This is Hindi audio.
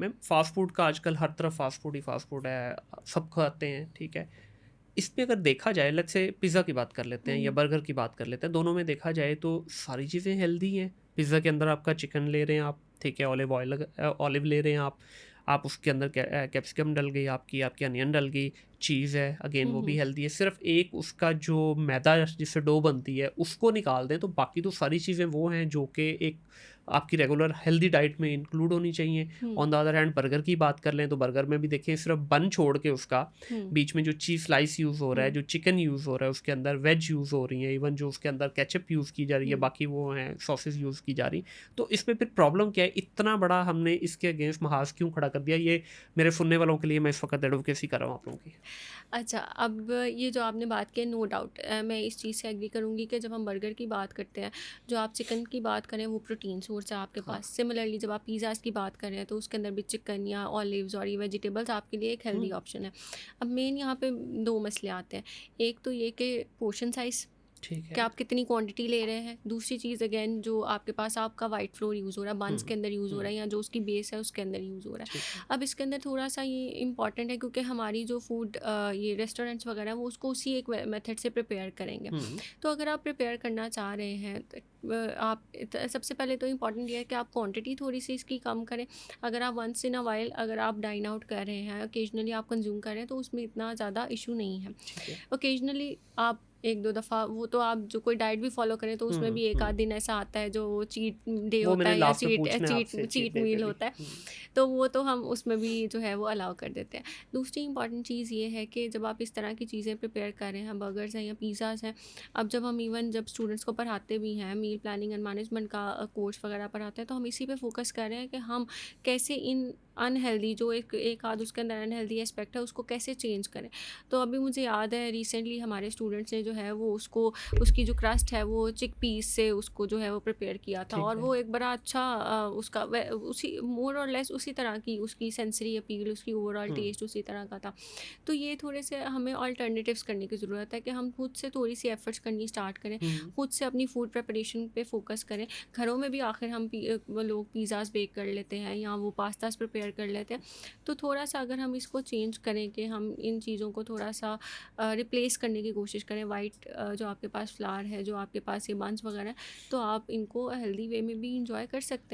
मैम फ़ास्ट फूड का आजकल हर तरफ फ़ास्ट फूड है, सब खाते हैं, ठीक है। इसमें अगर देखा जाए, लेट्स से पिज़्ज़ा की बात कर लेते हैं या हुँ, बर्गर की बात कर लेते हैं, दोनों में देखा जाए तो सारी चीज़ें हेल्दी हैं। पिज़्ज़ा के अंदर आपका चिकन ले रहे हैं आप, ठीक है, ऑलिव ले रहे हैं आप उसके अंदर कैप्सिकम डल गई आपकी, आपकी अनियन डल गई, चीज़ है, अगेन हुँ, वो भी हुँ, हेल्दी है। सिर्फ़ एक उसका जो मैदा जिससे डो बनती है, उसको निकाल दें, तो बाकी तो सारी चीज़ें वो हैं जो कि एक आपकी रेगुलर हेल्दी डाइट में इंक्लूड होनी चाहिए। Hmm, on the other hand burger की बात कर लें, तो बर्गर में भी देखिए सिर्फ़ बन छोड़ के उसका हुँ, बीच में जो चीज़ स्लाइस यूज़ हो रहा है, हुँ, जो चिकन यूज़ हो रहा है, उसके अंदर वेज यूज़ हो रही है, इवन जो उसके अंदर केचअप यूज़ की जा रही है, हुँ। बाकी वो हैं सॉसेस यूज़ की जा रही। तो इसमें फिर प्रॉब्लम क्या है? इतना बड़ा हमने इसके अगेंस्ट महाज़ क्यों खड़ा कर दिया? ये मेरे सुनने वालों के लिए मैं इस वक़्त एडवोकेसी कर रहा हूँ आप लोगों की। अच्छा, अब ये जो आपने बात की, नो डाउट मैं इस चीज़ से एग्री करूँगी कि जब हम बर्गर की बात करते हैं, जो आप चिकन की बात करें वो प्रोटीन सोर्स है आपके हाँ। पास। सिमिलरली जब आप पिज़्ज़ाज़ की बात कर रहे हैं तो उसके अंदर भी चिकन या ऑलिव्स और ये वेजिटेबल्स आपके लिए एक हुँ, हेल्दी ऑप्शन है। अब मेन यहाँ पे 2 मसले आते हैं। एक तो ये कि पोर्शन साइज़, ठीक कि है। आप कितनी क्वांटिटी ले रहे हैं। दूसरी चीज़ अगेन, जो आपके पास आपका व्हाइट फ्लोर यूज़ हो रहा है, हुँ, बन्स के अंदर यूज़ हो हुँ, रहा है या जो उसकी बेस है उसके अंदर यूज़ हो रहा है। ठीक है। अब इसके अंदर थोड़ा-सा ये इम्पॉर्टेंट है क्योंकि हमारी जो फूड ये रेस्टोरेंट्स वगैरह हैं वो उसको उसी एक मेथड से प्रिपेयर करेंगे। हुँ, तो अगर आप प्रिपेयर करना चाह रहे हैं तो आप सबसे पहले तो इम्पॉर्टेंट ये है कि आप क्वांटिटी थोड़ी-सी इसकी कम करें। अगर आप वंस इन अ व्हाइल अगर आप डाइन आउट कर रहे हैं, ओकेजनली आप कंज़्यूम कर रहे हैं तो उसमें इतना ज़्यादा इश्यू नहीं है। ठीक है। ओकेजनली आप 1-2 दफ़ा, वो तो आप जो कोई डाइट भी फ़ॉलो करें तो उसमें हुँ, भी 1 आध हुँ। दिन ऐसा आता है जो चीट डे वो होता मैंने है या लास्ट में पूछना है आपसे चीट चीट डे पे मील भी। होता है। हुँ, तो वो तो हम उसमें भी जो है वो अलाउ कर देते हैं। दूसरी इंपॉर्टेंट चीज़ ये है कि जब आप इस तरह की चीज़ें प्रिपेयर कर रहे हैं, बर्गर्स हैं या पिज़्ज़ाज़ हैं, अब जब हम इवन जब स्टूडेंट्स को पढ़ाते भी हैं, मील प्लानिंग एंड मैनेजमेंट का कोर्स वगैरह पढ़ाते हैं, तो हम इसी पे फ़ोकस कर रहे हैं कि हम कैसे इन अनहेल्दी जो एक एक आध उसके अंदर अनहेल्दी एस्पेक्ट है उसको कैसे चेंज करें। तो अभी मुझे याद है रिसेंटली हमारे स्टूडेंट्स ने जो है वो उसको, उसकी जो क्रस्ट है वो चिकपीस से उसको जो है वो प्रिपेयर किया था ठीक और है। वो एक बड़ा अच्छा उसका उसी मोर और लेस उसी तरह की उसकी सेंसरी अपील, उसकी ओवरऑल हुँ, टेस्ट उसी तरह का था। तो ये थोड़े से हमें अल्टरनेटिव्स करने की ज़रूरत है कि हम खुद से थोड़ी सी एफर्ट्स करनी स्टार्ट करें, हुँ, खुद से अपनी फूड प्रिपरेशन पे फोकस करें। घरों में भी आखिर हम वो लोग पिज़्ज़ाज़ बेक कर लेते हैं या वो पास्ताज प्रिपेयर कर लेते हैं। तो थोड़ा सा अगर हम इसको चेंज करें कि हम इन चीज़ों को थोड़ा सा रिप्लेस करने की कोशिश करें, वाइट जो आपके पास फ्लावर है, जो आपके पास ये बंस वगैरह है, तो आप इनको हेल्दी वे में भी इंजॉय कर सकते हैं।